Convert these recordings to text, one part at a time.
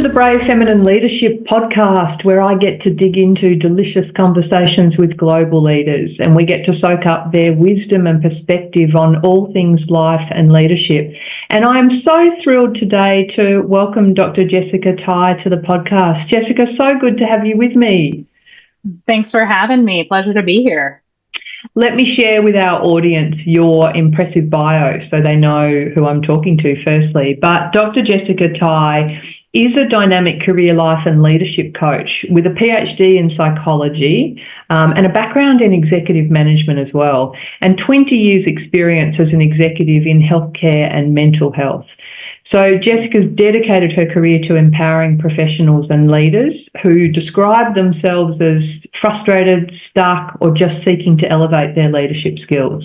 to the Brave Feminine Leadership podcast, where I get to dig into delicious conversations with global leaders, and we get to soak up their wisdom and perspective on all things life and leadership. And I am so thrilled today to welcome Dr. Jesseca Tighe to the podcast. Jessica, so good to have you with me. Thanks for having me. Pleasure to be here. Let me share with our audience your impressive bio so they know who I'm talking to firstly. But Dr. Jesseca Tighe is a dynamic career life and leadership coach with a PhD in psychology and a background in executive management as well, and 20 years experience as an executive in healthcare and mental health. So Jessica's dedicated her career to empowering professionals and leaders who describe themselves as frustrated, stuck, or just seeking to elevate their leadership skills.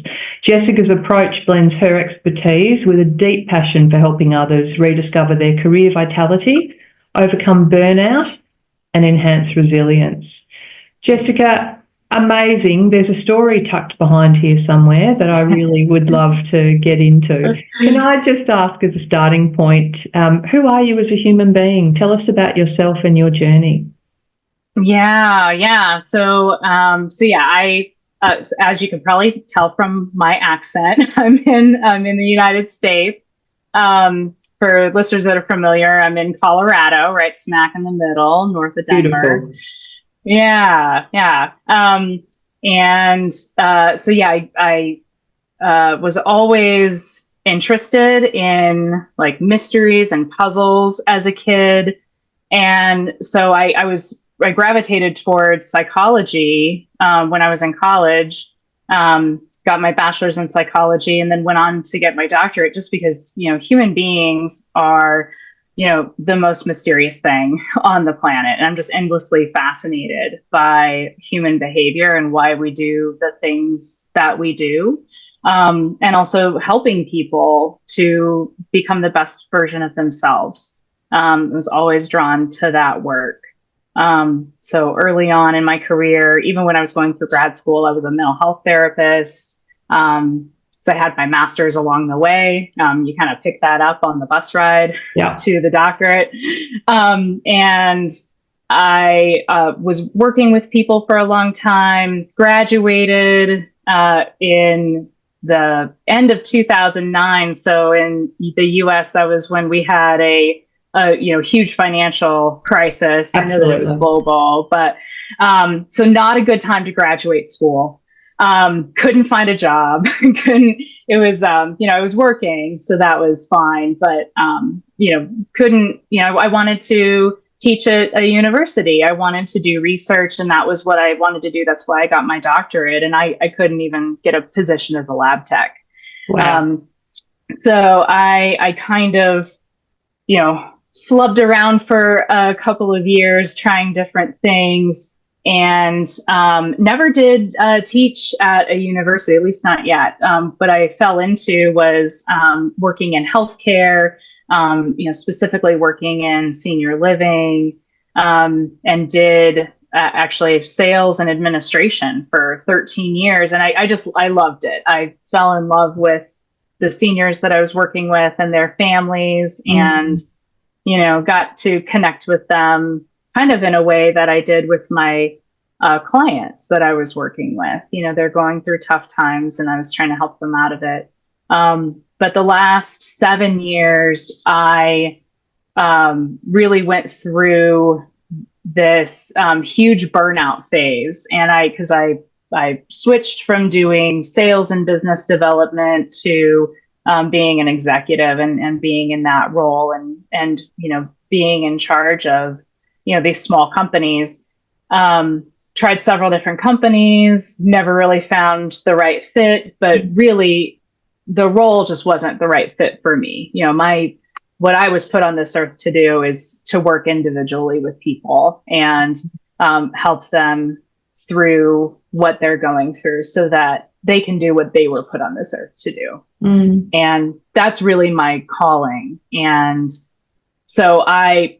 Jessica's approach blends her expertise with a deep passion for helping others rediscover their career vitality, overcome burnout, and enhance resilience. Jessica, amazing. There's a story tucked behind here somewhere that I really would love to get into. Can I just ask as a starting point, who are you as a human being? Tell us about yourself and your journey. Yeah. So I, as you can probably tell from my accent, I'm in the United States. For listeners that are familiar, I'm in Colorado, right smack in the middle, north of Denver. Beautiful. Yeah. I was always interested in like mysteries and puzzles as a kid. And so I gravitated towards psychology when I was in college, got my bachelor's in psychology, and then went on to get my doctorate just because, human beings are the most mysterious thing on the planet. And I'm just endlessly fascinated by human behavior and why we do the things that we do. And also helping people to become the best version of themselves. I was always drawn to that work. So early on in my career, even when I was going through grad school, I was a mental health therapist. So I had my master's along the way. You kind of pick that up on the bus ride to the doctorate. And I was working with people for a long time, graduated in the end of 2009. So in the US, that was when we had a huge financial crisis. Absolutely. I know that it was global, but so not a good time to graduate school. Couldn't find a job. I was working, so that was fine, but, I wanted to teach at a university. I wanted to do research, and that was what I wanted to do. That's why I got my doctorate, and I couldn't even get a position as a lab tech. Wow. So I kind of, flubbed around for a couple of years trying different things. And never did teach at a university, at least not yet. But I fell into was working in healthcare, specifically working in senior living, and did actually sales and administration for 13 years. And I loved it. I fell in love with the seniors that I was working with and their families, and, got to connect with them kind of in a way that I did with my clients that I was working with. They're going through tough times, and I was trying to help them out of it. But the last 7 years, I really went through this huge burnout phase. And because I switched from doing sales and business development to being an executive and being in that role and being in charge of these small companies. Tried several different companies, never really found the right fit, but really the role just wasn't the right fit for me. What I was put on this earth to do is to work individually with people and help them through what they're going through so that they can do what they were put on this earth to do. And that's really my calling. And so I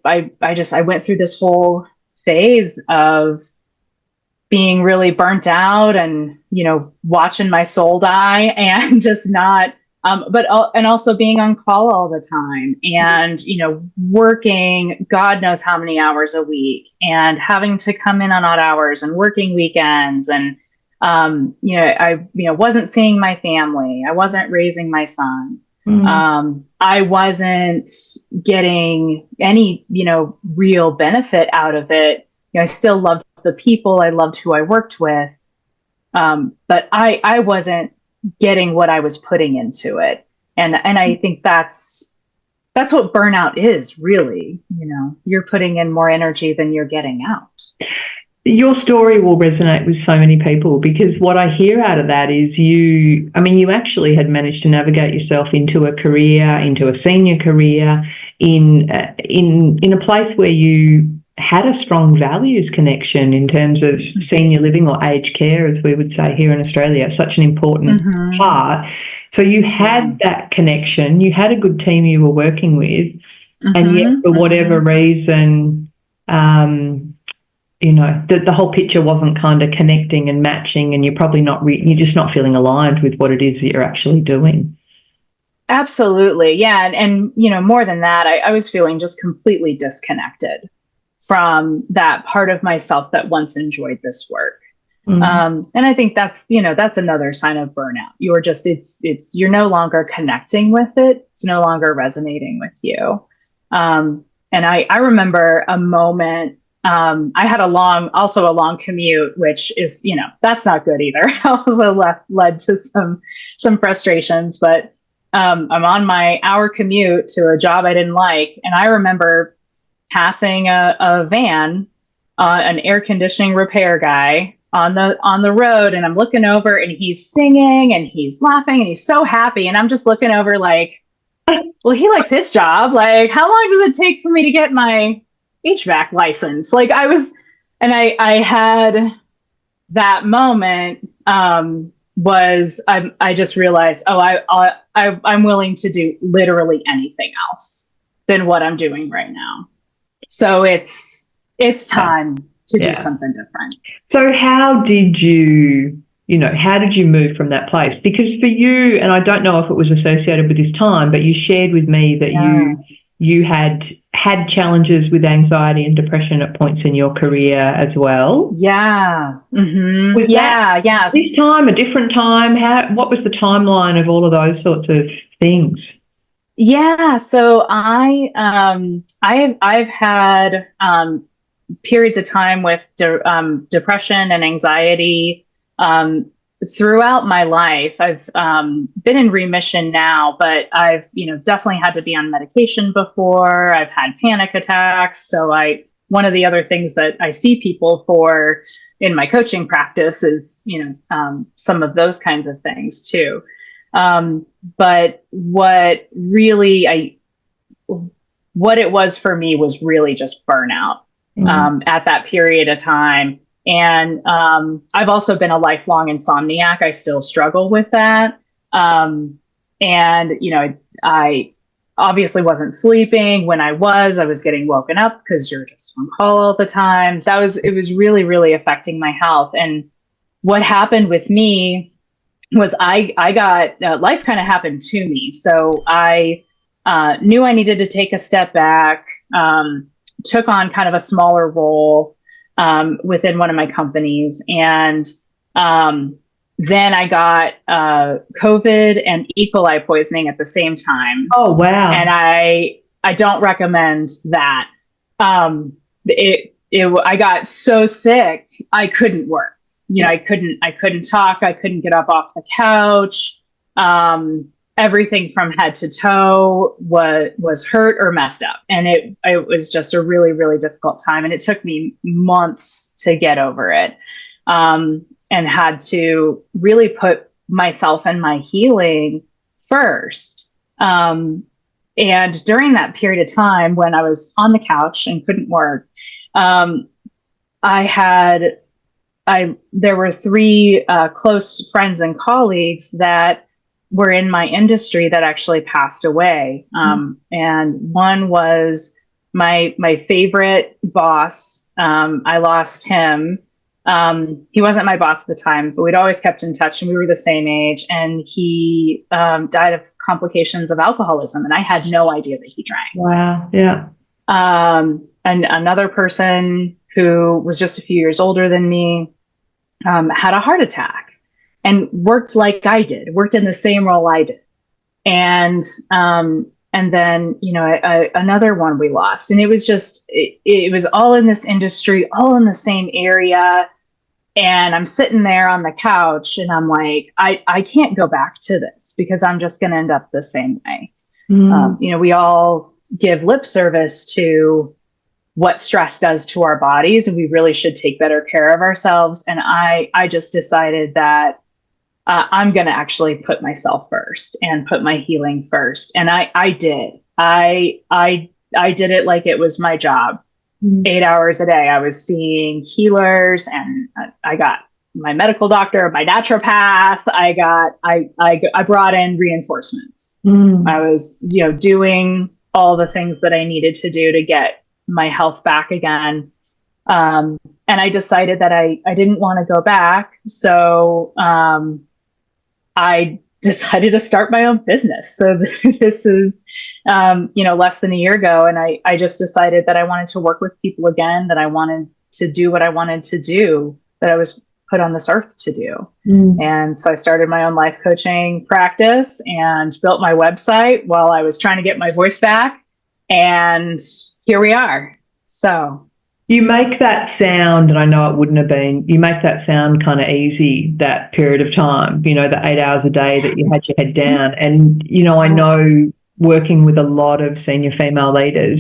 went through this whole phase of being really burnt out and, watching my soul die and just not And also being on call all the time, and working God knows how many hours a week, and having to come in on odd hours and working weekends, and I wasn't seeing my family. I wasn't raising my son. I wasn't getting any, real benefit out of it. I still loved the people. I loved who I worked with. But I wasn't getting what I was putting into it. And I think that's what burnout is, really. You're putting in more energy than you're getting out. Your story will resonate with so many people, because what I hear out of that is you actually had managed to navigate yourself into a senior career in a place where you had a strong values connection in terms of senior living, or aged care, as we would say here in Australia. It's such an important part. So you had that connection, you had a good team you were working with, and yet for whatever reason, the whole picture wasn't kind of connecting and matching, and you're probably you're just not feeling aligned with what it is that you're actually doing. Absolutely. Yeah. And more than that, I was feeling just completely disconnected from that part of myself that once enjoyed this work. And I think that's another sign of burnout. You're just, you're no longer connecting with it. It's no longer resonating with you. And I remember a moment, I had a long commute, which is, that's not good either. Also led to some frustrations, but, I'm on my hour commute to a job I didn't like. And I remember passing a van, an air conditioning repair guy on the road, and I'm looking over, and he's singing and he's laughing and he's so happy, and I'm just looking over like, well, he likes his job. Like, how long does it take for me to get my HVAC license? Like, I had that moment. I just realized, I'm willing to do literally anything else than what I'm doing right now. So it's time to do something different. So how did you move from that place? Because for you, and I don't know if it was associated with this time, but you shared with me that you had challenges with anxiety and depression at points in your career as well. Yeah. Mm-hmm. Was that this time, a different time? What was the timeline of all of those sorts of things? Yeah. So I've had periods of time with depression and anxiety throughout my life. I've been in remission now, but I've definitely had to be on medication before. I've had panic attacks. So one of the other things that I see people for in my coaching practice is some of those kinds of things too. But what it was for me was really just burnout at that period of time. And I've also been a lifelong insomniac. I still struggle with that. And, I obviously wasn't sleeping. When I was getting woken up because you're just on call all the time. It was really, really affecting my health. And what happened with me was I got, life kind of happened to me. So I knew I needed to take a step back, took on kind of a smaller role within one of my companies. And then I got COVID and E. coli poisoning at the same time. Oh, wow. And I don't recommend that. I got so sick, I couldn't work. I couldn't talk. I couldn't get up off the couch. Everything from head to toe was hurt or messed up. And it was just a really, really difficult time. And it took me months to get over it. And had to really put myself and my healing first. And during that period of time when I was on the couch and couldn't work, there were three close friends and colleagues that were in my industry that actually passed away. And one was my favorite boss. I lost him He wasn't my boss at the time, but we'd always kept in touch, and we were the same age. And he died of complications of alcoholism, and I had no idea that he drank. Wow. Yeah. And another person who was just a few years older than me had a heart attack and worked like I did, worked in the same role I did. And then, another one we lost. And it was just, it was all in this industry, all in the same area. And I'm sitting there on the couch and I'm like, I can't go back to this because I'm just going to end up the same way. We all give lip service to what stress does to our bodies, and we really should take better care of ourselves. And I just decided that I'm going to actually put myself first and put my healing first. And I did. I did it like it was my job. 8 hours a day. I was seeing healers, and I got my medical doctor, my naturopath. I brought in reinforcements. I was, doing all the things that I needed to do to get my health back again. And I decided that I didn't want to go back. So I decided to start my own business. So this is, less than a year ago. And I just decided that I wanted to work with people again, that I wanted to do what I wanted to do, that I was put on this earth to do. And so I started my own life coaching practice and built my website while I was trying to get my voice back. And here we are. So you make that sound, and I know it wouldn't have been, you make that sound kind of easy, that period of time, the 8 hours a day that you had your head down. And, I know working with a lot of senior female leaders,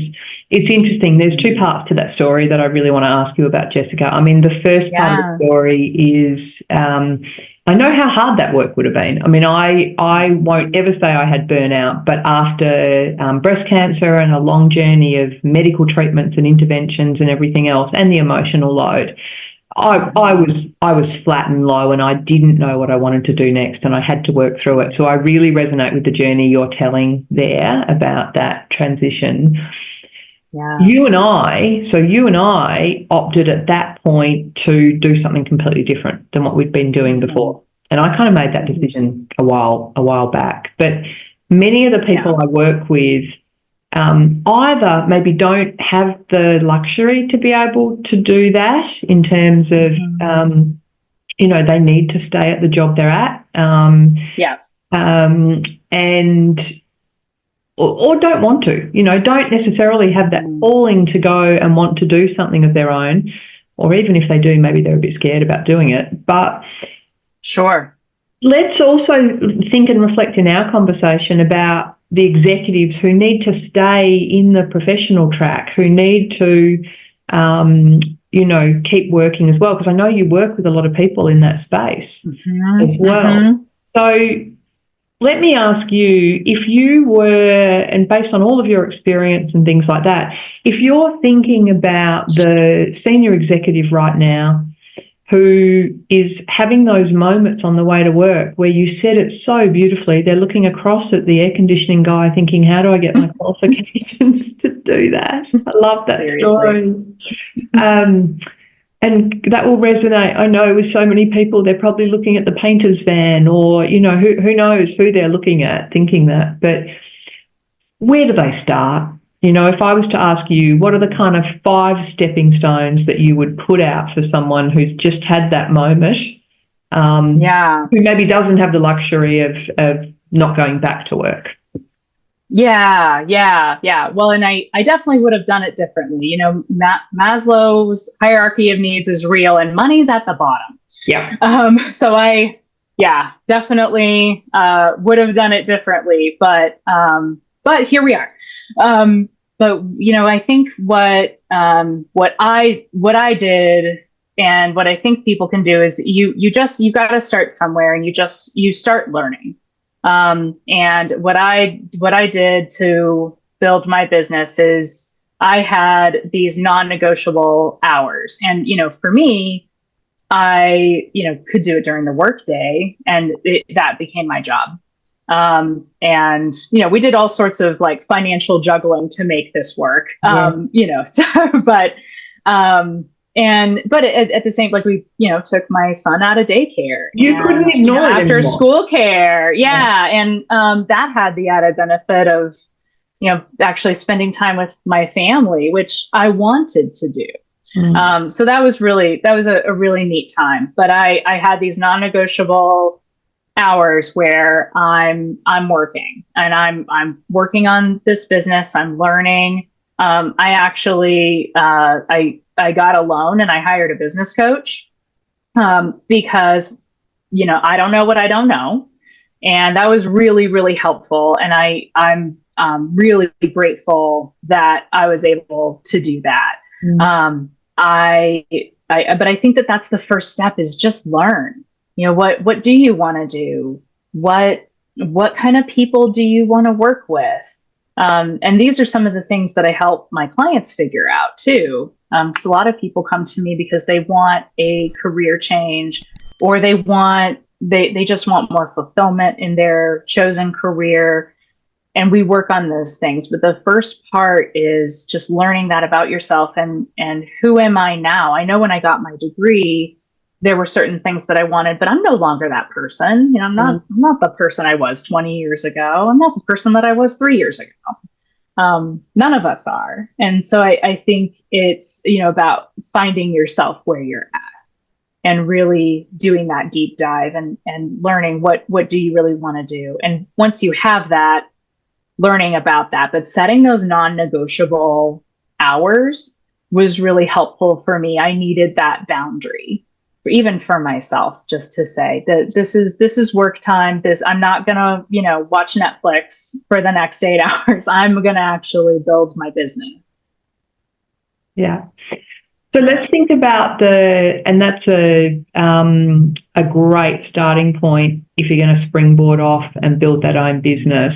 it's interesting. There's two parts to that story that I really want to ask you about, Jesseca. I mean, the first part of the story is, I know how hard that work would have been. I mean, I won't ever say I had burnout, but after breast cancer and a long journey of medical treatments and interventions and everything else, and the emotional load, I was flat and low, and I didn't know what I wanted to do next, and I had to work through it. So I really resonate with the journey you're telling there about that transition. Yeah. You and I opted at that point to do something completely different than what we'd been doing before. And I kind of made that decision a while back. But many of the people I work with either maybe don't have the luxury to be able to do that in terms of, they need to stay at the job they're at. Or don't want to, don't necessarily have that calling to go and want to do something of their own, or even if they do, maybe they're a bit scared about doing it. But sure, let's also think and reflect in our conversation about the executives who need to stay in the professional track, who need to, keep working as well, because I know you work with a lot of people in that space as well. So let me ask you, if you were, and based on all of your experience and things like that, if you're thinking about the senior executive right now who is having those moments on the way to work where you said it so beautifully, they're looking across at the air conditioning guy thinking, how do I get my qualifications to do that? I love that story. And that will resonate, I know, with so many people. They're probably looking at the painter's van, or, who knows who they're looking at thinking that. But where do they start? If I was to ask you, what are the kind of 5 stepping stones that you would put out for someone who's just had that moment, who maybe doesn't have the luxury of not going back to work? Yeah. Well, and I definitely would have done it differently. Maslow's hierarchy of needs is real, and money's at the bottom. Yeah. So I definitely would have done it differently, but here we are. But I think what I did, and what I think people can do, is you got to start somewhere, and you start learning. And what I did to build my business is I had these non-negotiable hours. And, for me, I, could do it during the workday, and that became my job. And, we did all sorts of financial juggling to make this work, but but at the same, like we, took my son out of daycare. You couldn't ignore it after anymore. school care. Yeah. And that had the added benefit of, actually spending time with my family, which I wanted to do. So that was a really neat time. But I had these non-negotiable hours where I'm working, and I'm working on this business. I'm learning. I actually I got a loan and I hired a business coach because I don't know what I don't know, and that was really, really helpful. And I'm really grateful that I was able to do that. But I think that that's the first step, is just learn. What do you want to do? What kind of people do you want to work with? And these are some of the things that I help my clients figure out too. Because a lot of people come to me because they want a career change, or they just want more fulfillment in their chosen career. And we work on those things. But the first part is just learning that about yourself, and who am I now? I know when I got my degree, there were certain things that I wanted, but I'm no longer that person. I'm not the person I was 20 years ago. I'm not the person that I was 3 years ago. None of us are. And so I think it's, about finding yourself where you're at, and really doing that deep dive and learning what do you really want to do. And once you have that, learning about that, but setting those non-negotiable hours was really helpful for me. I needed that boundary, even for myself, just to say that this is work time. I'm not gonna, watch Netflix for the next 8 hours. I'm gonna actually build my business. Yeah. So let's think about and that's a great starting point if you're going to springboard off and build that own business.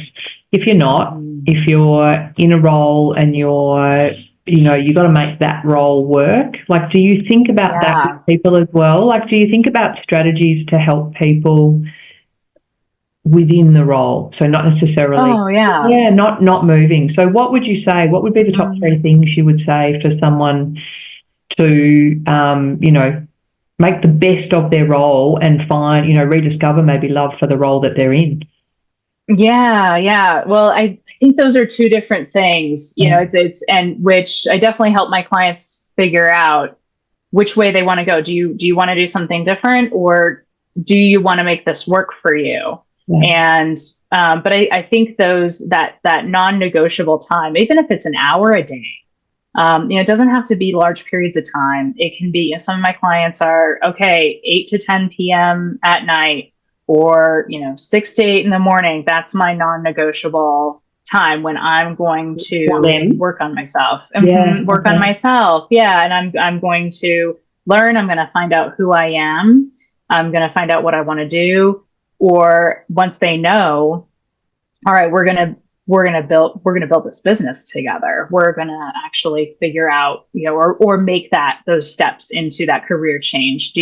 If you're not, if you're in a role and you got to make that role work. Like, do you think about that with people as well? Like, do you think about strategies to help people within the role? So not necessarily, not moving. So what would you say? What would be the top 3 things you would say for someone to, make the best of their role and find, rediscover maybe love for the role that they're in? Yeah. Well, I think those are 2 different things, and which I definitely help my clients figure out which way they want to go. Do you want to do something different, or do you want to make this work for you? Yeah. And, but I think that non-negotiable time, even if it's an hour a day, it doesn't have to be large periods of time. It can be, some of my clients are, 8 to 10 p.m. at night, or 6 to 8 in the morning. That's my non-negotiable time when I'm going to work on myself and work on myself. Yeah. And I'm going to learn. I'm going to find out who I am. I'm going to find out what I want to do. Or once they know, all right, we're going to build this business together. We're going to actually figure out, or make those steps into that career change.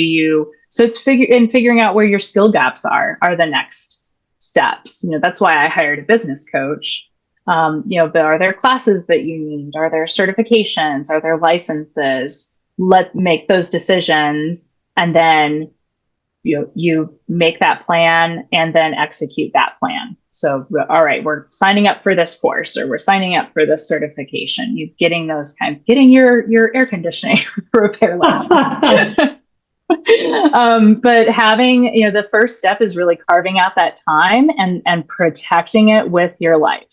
So it's figuring out where your skill gaps are the next steps. That's why I hired a business coach. But are there classes that you need? Are there certifications? Are there licenses? Make those decisions, and then you make that plan and then execute that plan. So, all right, we're signing up for this course, or we're signing up for this certification. Getting your air conditioning repair license. But having, the first step is really carving out that time and protecting it with your life.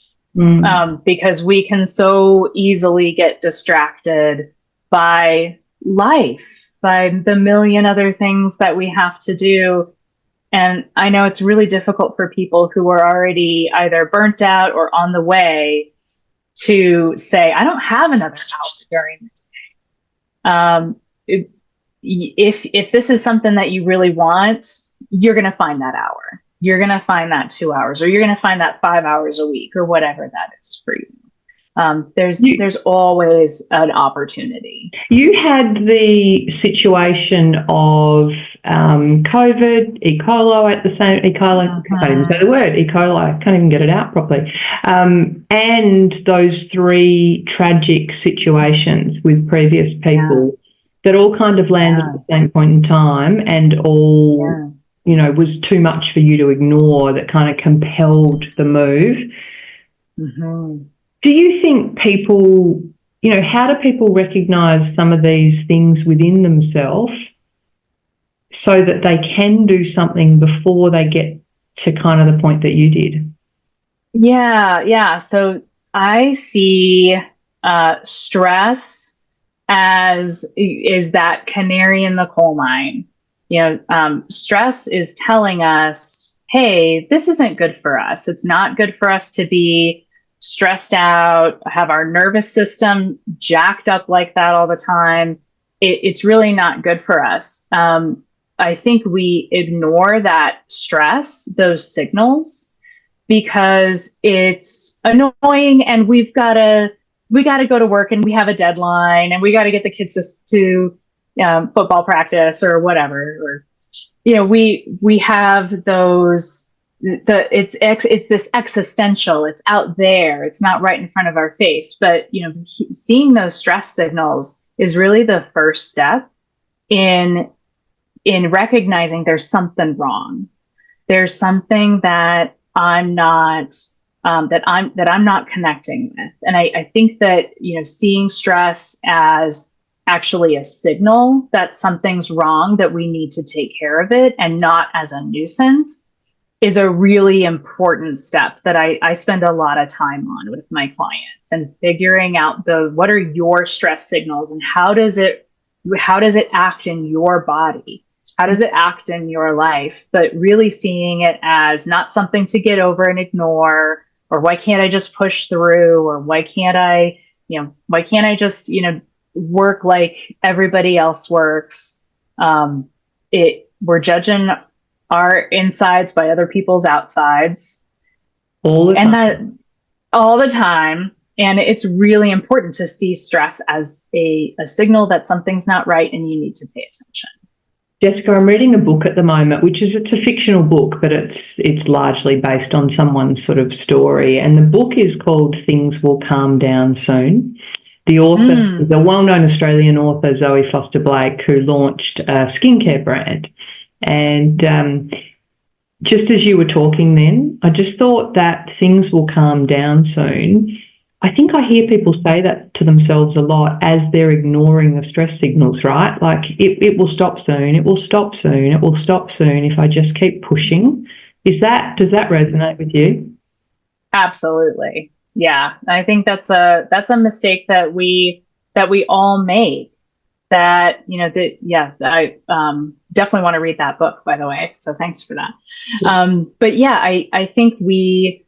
Because we can so easily get distracted by life, by the million other things that we have to do. And I know it's really difficult for people who are already either burnt out or on the way to say, I don't have another hour during the day. If this is something that you really want, you're going to find that hour. You're going to find that 2 hours, or you're going to find that 5 hours a week, or whatever that is for you. There's always an opportunity. You had the situation of COVID, E. coli at the same, E. coli, I can't even say the word, E. coli, I can't even get it out properly, and those 3 tragic situations with previous people. that all kind of landed at the same point in time, and all, you know, was too much for you to ignore, that kind of compelled the move. Mm-hmm. Do you think people, you know, how do people recognise some of these things within themselves so that they can do something before they get to kind of the point that you did? Yeah. So I see stress as is that canary in the coal mine. You know, stress is telling us, hey, this isn't good for us. It's not good for us to be stressed out, have our nervous system jacked up like that all the time. It's really not good for us. I think we ignore that stress, those signals, because it's annoying, and we got to go to work, and we have a deadline, and we got to get the kids to football practice or whatever. Or, you know, we have those, it's this existential, it's out there, it's not right in front of our face. But, you know, seeing those stress signals is really the first step in recognizing there's something wrong. There's something that I'm not that I'm not connecting with. And I think that, you know, seeing stress as actually a signal that something's wrong, that we need to take care of it, and not as a nuisance, is a really important step that I spend a lot of time on with my clients, and figuring out what are your stress signals, and how does it act in your body? How does it act in your life? But really seeing it as not something to get over and ignore, or why can't I just push through, or why can't I just, you know, work like everybody else works? We're judging our insides by other people's outsides All the time. And that all the time. And it's really important to see stress as a signal that something's not right and you need to pay attention. Jesseca, I'm reading a book at the moment, it's a fictional book, but it's largely based on someone's sort of story. And the book is called Things Will Calm Down Soon. The author is a well-known Australian author, Zoe Foster-Blake, who launched a skincare brand. And just as you were talking then, I just thought that things will calm down soon. I think I hear people say that to themselves a lot as they're ignoring the stress signals, right? Like, it will stop soon, it will stop soon, it will stop soon if I just keep pushing. Does that resonate with you? Absolutely. Yeah. I think that's a mistake that we all make. I definitely want to read that book, by the way. So thanks for that. But yeah, I think we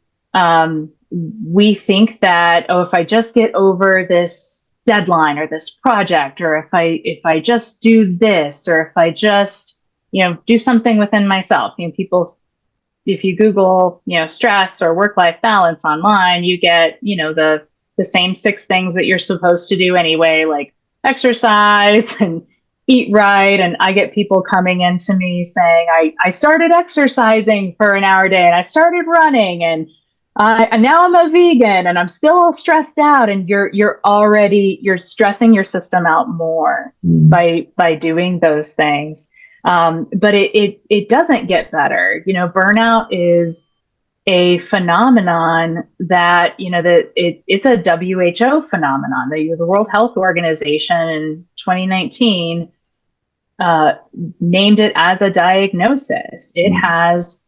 think that, if I just get over this deadline or this project, or if I just do this, or if I just, you know, do something within myself. You know, people, if you Google, you know, stress or work-life balance online, you get, you know, the same 6 things that you're supposed to do anyway, like exercise and eat right. And I get people coming into me saying, I started exercising for an hour a day, and I started running, and now I'm a vegan, and I'm still all stressed out. And you're stressing your system out more by doing those things. But it doesn't get better. You know, burnout is a phenomenon that, you know, that it's a WHO phenomenon. The World Health Organization in 2019 named it as a diagnosis. It has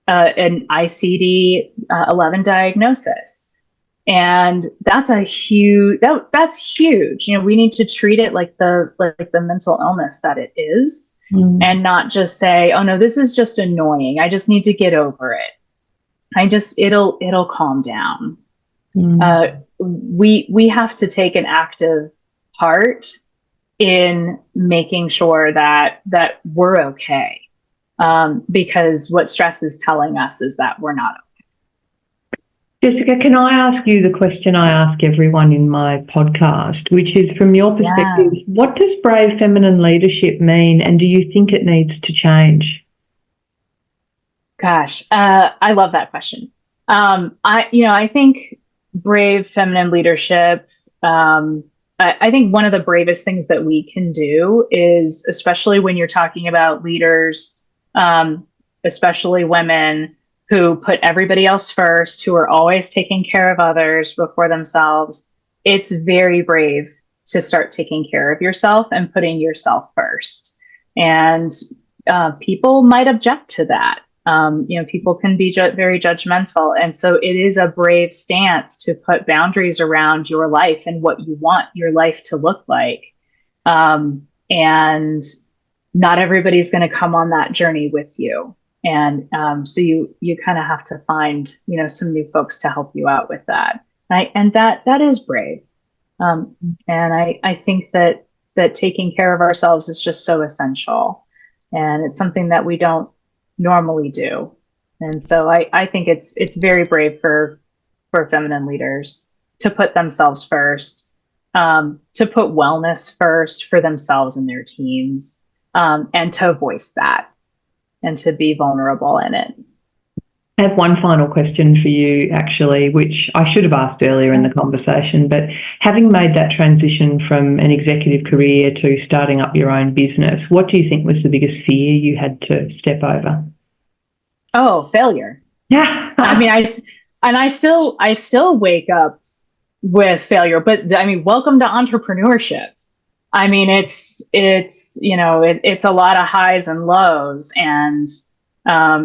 an ICD-11 diagnosis, and that's huge. That's huge. You know, we need to treat it like the mental illness that it is, and not just say, oh no, this is just annoying, I just need to get over it. It'll calm down. We have to take an active part in making sure that we're okay. Because what stress is telling us is that we're not okay. Jesseca, can I ask you the question I ask everyone in my podcast, which is, from your perspective, what does brave feminine leadership mean, and do you think it needs to change? Gosh, I love that question. I think brave feminine leadership I think one of the bravest things that we can do is, especially when you're talking about leaders, especially women who put everybody else first, who are always taking care of others before themselves, it's very brave to start taking care of yourself and putting yourself first. And people might object to that. People can be very judgmental. And so it is a brave stance to put boundaries around your life and what you want your life to look like. And not everybody's going to come on that journey with you. And so you kind of have to find, some new folks to help you out with that. And that is brave. And I think that taking care of ourselves is just so essential. And it's something that we don't normally do. And so I think it's very brave for feminine leaders to put themselves first, to put wellness first for themselves and their teams, and to voice that and to be vulnerable in it. I have one final question for you, actually, which I should have asked earlier in the conversation, but having made that transition from an executive career to starting up your own business, what do you think was the biggest fear you had to step over? Oh, failure. Yeah. I mean, I still wake up with failure, but welcome to entrepreneurship. I mean, it's a lot of highs and lows, and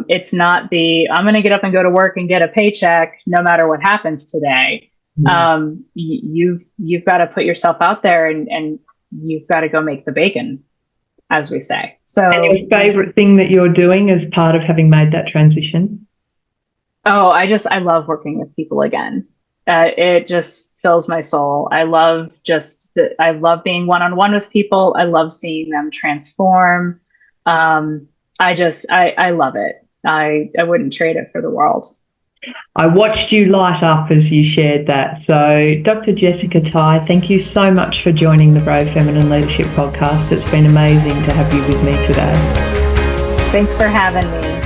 it's not I'm going to get up and go to work and get a paycheck no matter what happens today. Mm-hmm. You've got to put yourself out there and you've got to go make the bacon, as we say. So, and your favorite thing that you're doing as part of having made that transition? Oh, I love working with people again. It just fills my soul. I love being one-on-one with people. I love seeing them transform. I love it. I wouldn't trade it for the world. I watched you light up as you shared that. So, Dr. Jesseca Tighe, thank you so much for joining the Brave Feminine Leadership podcast. It's been amazing to have you with me today. Thanks for having me.